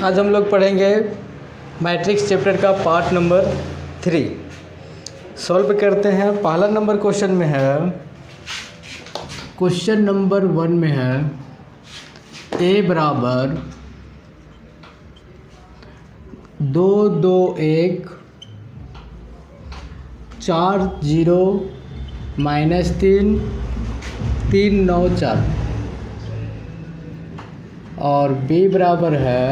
आज हम लोग पढ़ेंगे मैट्रिक्स चैप्टर का पार्ट नंबर 3। सॉल्व करते हैं। पहला नंबर क्वेश्चन में है, क्वेश्चन नंबर 1 में है a बराबर 2 2 1 4 0 -3 3 9 4 और b बराबर है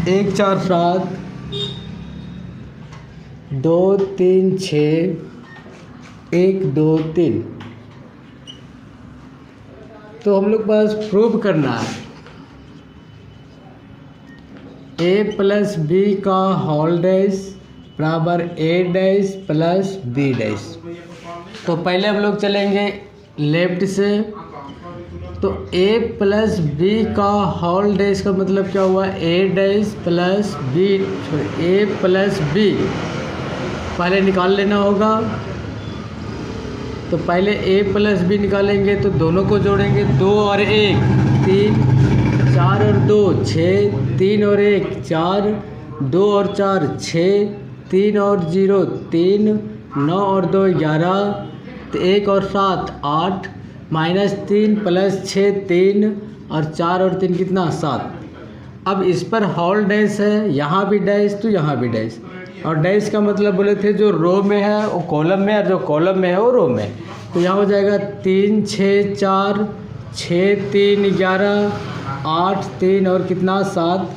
1 4 7 2 3 6 1 2 3। तो हम लोग पास प्रूव करना है a प्लस बी का होल डैश बराबर a dash plus b dash. तो पहले हम लोग चलेंगे लेफ्ट से। तो a प्लस बी का होल डैश का मतलब क्या हुआ, a dash plus B, a plus B पहले निकाल लेना होगा। तो पहले a प्लस बी निकालेंगे तो दोनों को जोड़ेंगे, 2 और 1 3, 4 और 2 6, 3 और 1 4, 2 और 4 6, 3 और 0 3, 9 और 2 11, 1 और 7 8, -3 प्लस 6 3 और 4 और 3 कितना 7। अब इस पर होल डैश है, यहाँ भी डैश तो यहाँ भी डैश। और डैश का मतलब बोले थे जो रो में है वो कॉलम में, और जो कॉलम में है वो रो में। तो यहाँ हो जाएगा 3 6 4 6 3 11 8 3 और कितना 7।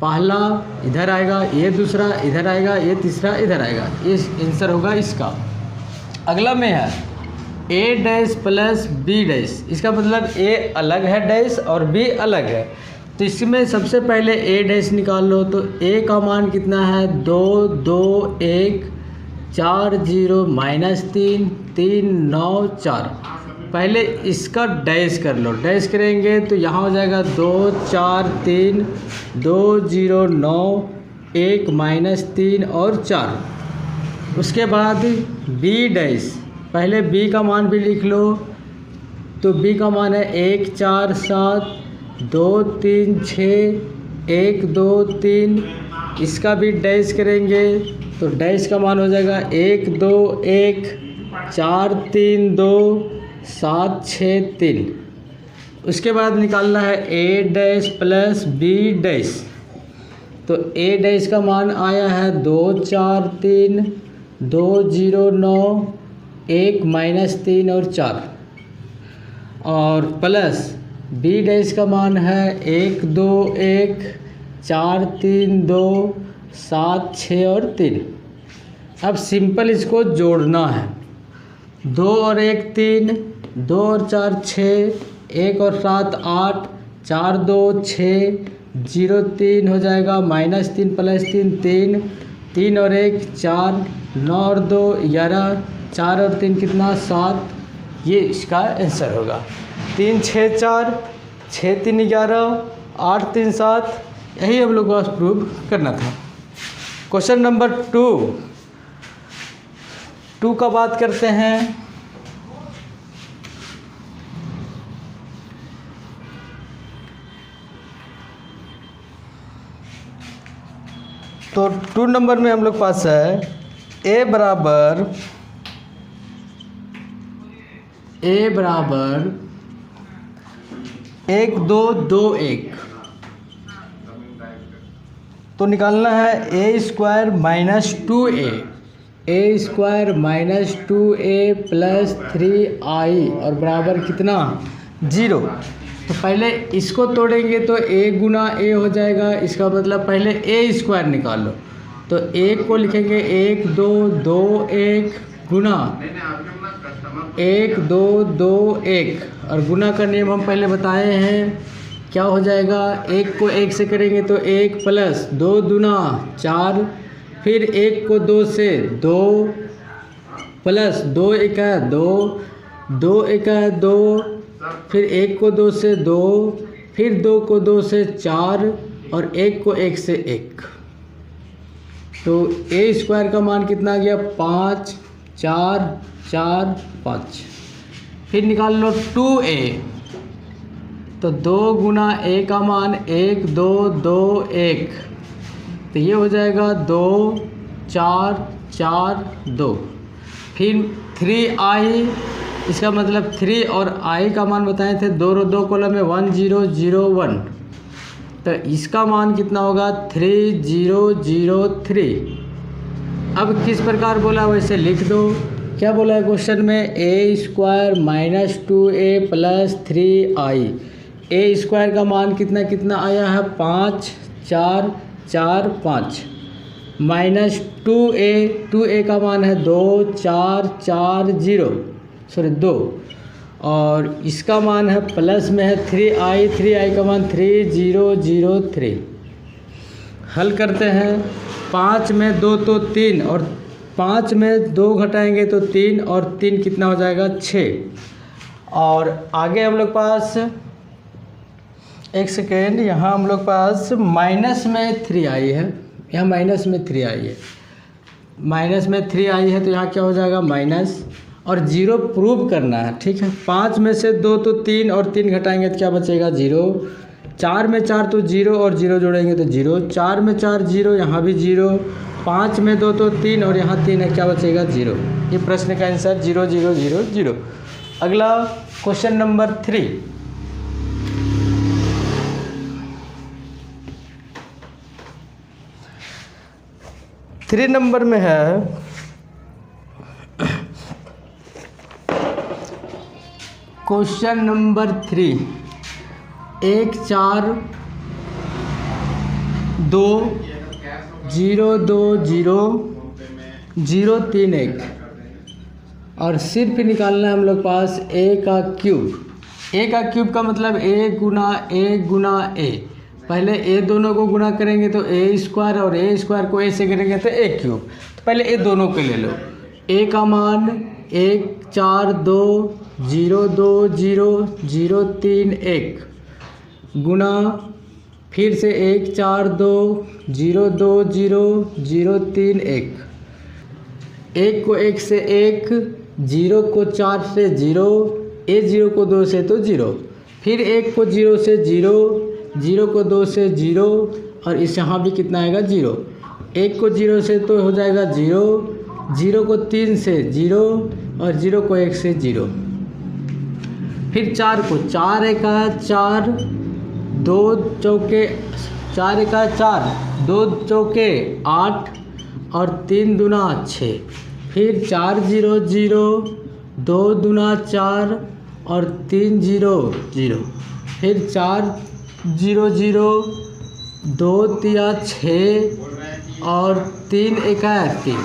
पहला इधर आएगा, ये दूसरा इधर आएगा, ये तीसरा इधर आएगा। इस आंसर होगा इसका। अगला में है a dash plus b dash. इसका मतलब a अलग है डैश और b अलग है। तो इसमें सबसे पहले a डैश निकाल लो। तो a का मान कितना है 2 2 1 4 0 -3 3 9 4। पहले इसका डैश कर लो। डैश करेंगे तो यहाँ हो जाएगा 2 4 3 2 0 9 1 -3 और 4। उसके बाद b डैश, पहले b का मान भी लिख लो। तो b का मान है 1 4 7 2 3 6 1 2 3। इसका भी डैश करेंगे तो डैश का मान हो जाएगा 1 2 1 4 3 2 7 6 3। उसके बाद निकालना है a dash plus b dash. तो a डैश का मान आया है 2 4 3 2 0 9 1 -3 और 4 और प्लस b डैश का मान है 1 2 1 4 3 2 7 6 और 3। अब सिंपल इसको जोड़ना है। 2 और 1 3, 2 और 4 6, 1 और 7 8, 4 2 6 0 3 हो जाएगा, -3 प्लस 3 3, 3 और 1 4, 9 और 2 11, 4 और 3 कितना 7। ये इसका आंसर होगा। 3 6 4 6 3 11 8 3 7। यही हम लोग को प्रूव करना था। क्वेश्चन नंबर 2 का बात करते हैं। तो 2 नंबर में हम लोग पास है a बराबर 1 2 2 1। तो निकालना है a square minus 2a, a square minus 2a plus 3i और बराबर कितना 0। तो पहले इसको तोड़ेंगे तो a गुना a हो जाएगा। इसका मतलब पहले a स्क्वायर निकाल लो। तो a को लिखेंगे 1 2 2 1 गुना 1 2 2 1 और गुना का नियम हम पहले बताए हैं। क्या हो जाएगा, 1 को 1 से करेंगे तो 1 प्लस 2 दूना 4, फिर 1 को 2 से 2 प्लस 2 1 2, 2 1 2, फिर 1 को 2 से 2, फिर 2 को 2 से 4 और 1 को 1 से 1। तो a स्क्वायर का मान कितना आ गया 5 4 4 5। फिर निकाल लो 2a। तो 2 गुना a का मान 1 2 2 1, तो ये हो जाएगा 2 4 4 2। फिर 3i, इसका मतलब 3 और i का मान बताए थे, 2 और 2 कॉलम में 1 0 0 1, तो इसका मान कितना होगा 3 0 0 3। अब किस प्रकार बोला वैसे लिख दो। क्या बोला है क्वेश्चन में, a square minus 2a plus 3i। a square का मान कितना कितना आया है 5 4 4 5, माइनस 2a का मान है 2 4 4 0 2, और इसका मान है प्लस में है 3i का मान 3 0 0 3। हल करते हैं, 5 में 2 तो 3, और 5 में 2 घटाएंगे तो 3, और 3 कितना हो जाएगा 6। और आगे हम लोग पास, एक सेकेंड, यहाँ हम लोग पास माइनस में 3i है, यहाँ माइनस में 3i है, माइनस में 3i है, तो यहाँ क्या हो जाएगा माइनस, और 0 प्रूव करना है, ठीक है। 5 में से 2 तो 3, और 3 घटाएंगे तो क्या बचेगा 0। 4 में 4 तो 0, और 0 जोड़ेंगे तो 0, 4 में 4 0, यहाँ भी 0, 5 में 2 तो 3, और यहाँ 3 है, क्या बचेगा 0। ये प्रश्न का आंसर 0 0 0 0। अगला क्वेश्चन नंबर 3, नंबर में है, क्वेश्चन नंबर 3, 1 4 2 0 2 0 0 3 1, और सिर्फ निकालना है हम लोग पास a का क्यूब। a का क्यूब का मतलब a गुना a। पहले a दोनों को गुना करेंगे तो a स्क्वायर, और a स्क्वायर को a से करेंगे तो a क्यूब। तो पहले a दोनों के ले लो। a का मान 1 4 2 0 2 0 0 3 1 गुना, फिर से 1 4 2 0 2 0 0 3 1, 1 को 1 से 1, 0 को 4 से 0, a 0 को 2 से तो 0, फिर 1 को 0 से 0, 0 को 2 से 0, और इस यहाँ भी कितना आएगा 0। 1 को 0 से तो हो जाएगा 0, 0 को 3 से 0, और 0 को 1 से 0। फिर 4 को 4 एका 4, 2 चौके 4 एका 4, 2 चौके 8, और 3 दूना 6। फिर 4 0 0, 2 दूना 4, और 3 0 0। फिर 4 0 0, 2 तिया 6, और 3 एका 3।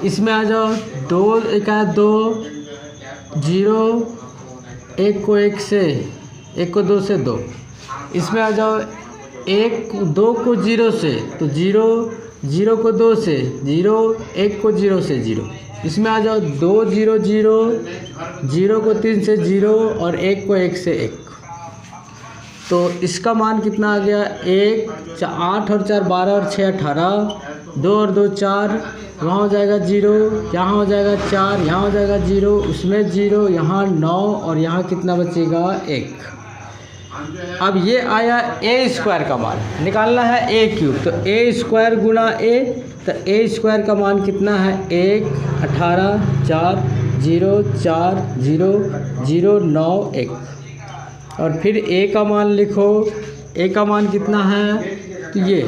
इसमें आ जाओ 2 एका 2 0, 1 को 1 से, 1 को 2 से 2। इसमें आ जाओ 2 को 0 से तो 0, 0 को 2 से 0, 1 को 0 से 0। इसमें आ जाओ 2 0 0, 0 को 3 से 0, और 1 को 1 से 1। तो इसका मान कितना आ गया 1 8 और 4 12 और 6 18, 2 और 2 4, वहाँ हो जाएगा 0, यहाँ हो जाएगा 4, यहाँ हो जाएगा 0, उसमें 0, यहाँ 9, और यहाँ कितना बचेगा 1। अब ये आया a स्क्वायर का मान, निकालना है a क्यूब। तो a स्क्वायर गुना a, तो a स्क्वायर का मान कितना है 1 18 4 0 4 0 0 9 1। और फिर a का मान लिखो, a का मान कितना है, तो ये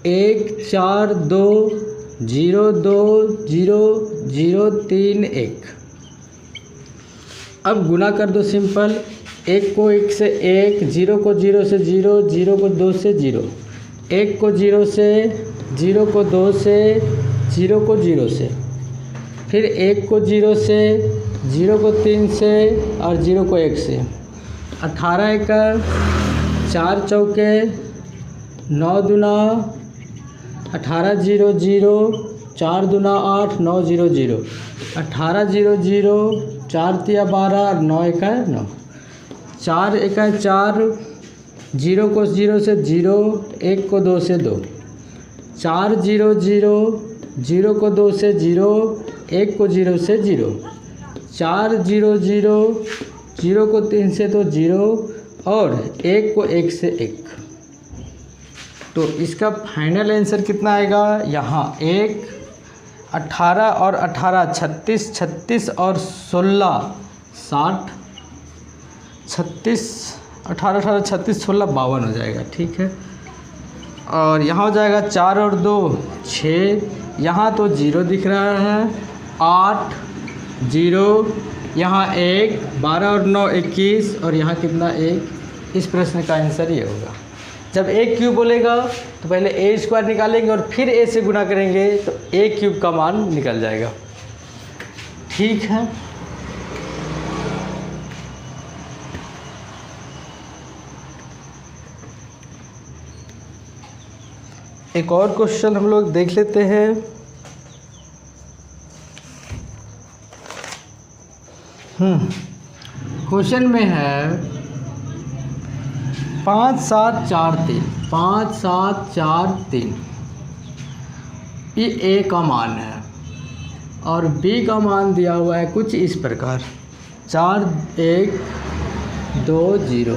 1 4 2 0 2 0 0 3 1। अब गुना कर दो सिंपल, 1 को 1 से 1, 0 को 0 से 0, 0 को 2 से 0, 1 को 0 से, 0 को 2 से, 0 को 0 से, फिर 1 को 0 से, 0 को 3 से, और 0 को 1 से। 18 एकड़ 4 चौके 9 दूना 18 0 0, 4 दूना 8 9 0 0, 18 0 0, 4 तिया 12, 9 एका 9, 4 एका 4, 0 को 0 से 0, 1 को 2 से 2, 4 0 0, 0 को 2 से 0, 1 को 0 से 0, 4 0 0, 0 को 3 से तो 0 और 1 को 1 से 1। तो इसका फाइनल आंसर कितना आएगा? यहाँ 1, 18 और 18 36, 36 और 16 60, 36 18 18 36 16 52 हो जाएगा। ठीक है, और यहाँ हो जाएगा 4 और 2 6, यहाँ तो 0 दिख रहा है, 8 0, यहाँ 1, 12 और 9 21, और यहाँ कितना 1। इस प्रश्न का आंसर ये होगा। जब a क्यूब बोलेगा तो पहले a स्क्वायर निकालेंगे और फिर a से गुना करेंगे तो a क्यूब का मान निकल जाएगा। ठीक है, एक और क्वेश्चन हम लोग देख लेते हैं। क्वेश्चन में है 5 7 4 3, 5 7 4 3, ये a का मान है और b का मान दिया हुआ है कुछ इस प्रकार 4 1 2 0।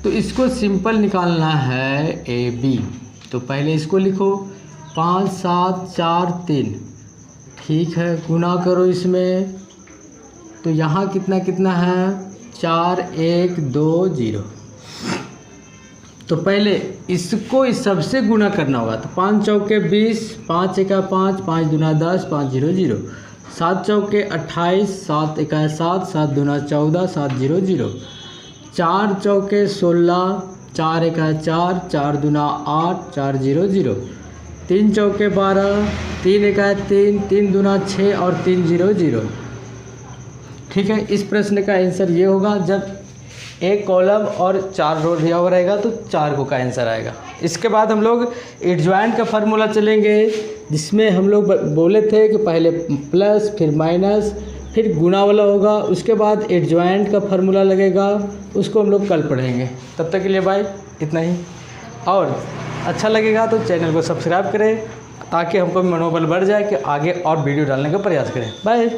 तो इसको सिंपल निकालना है ए बी। तो पहले इसको लिखो 5 7 4 3। ठीक है, गुना करो इसमें, तो यहाँ कितना कितना है 4 1 2 0। तो पहले इसको इस सबसे गुना करना होगा। तो 5 चौके 20, 5 एका 5, 5 दूना 10, 5 0 0, 7 चौके 28, 7 एका 7, 7 दूना 14, 7 0 0, 4 चौके 16, 4 एका 4, 4 दूना 8, 4 0 0, 3 चौके 12, 3 एका 3, 3 दूना 6 और 3 0 0। ठीक है, इस प्रश्न का आंसर ये होगा। जब एक कॉलम और 4 रो दिया हुआ रहेगा तो 4 को का आंसर आएगा। इसके बाद हम लोग एडजॉइंट का फार्मूला चलेंगे, जिसमें हम लोग बोले थे कि पहले प्लस फिर माइनस फिर गुना वाला होगा, उसके बाद एडजॉइंट का फार्मूला लगेगा, उसको हम लोग कल पढ़ेंगे। तब तक के लिए बाय, इतना ही। और अच्छा लगेगा तो चैनल को सब्सक्राइब करें ताकि हमको मनोबल बढ़ जाए कि आगे और वीडियो डालने का प्रयास करें। बाय।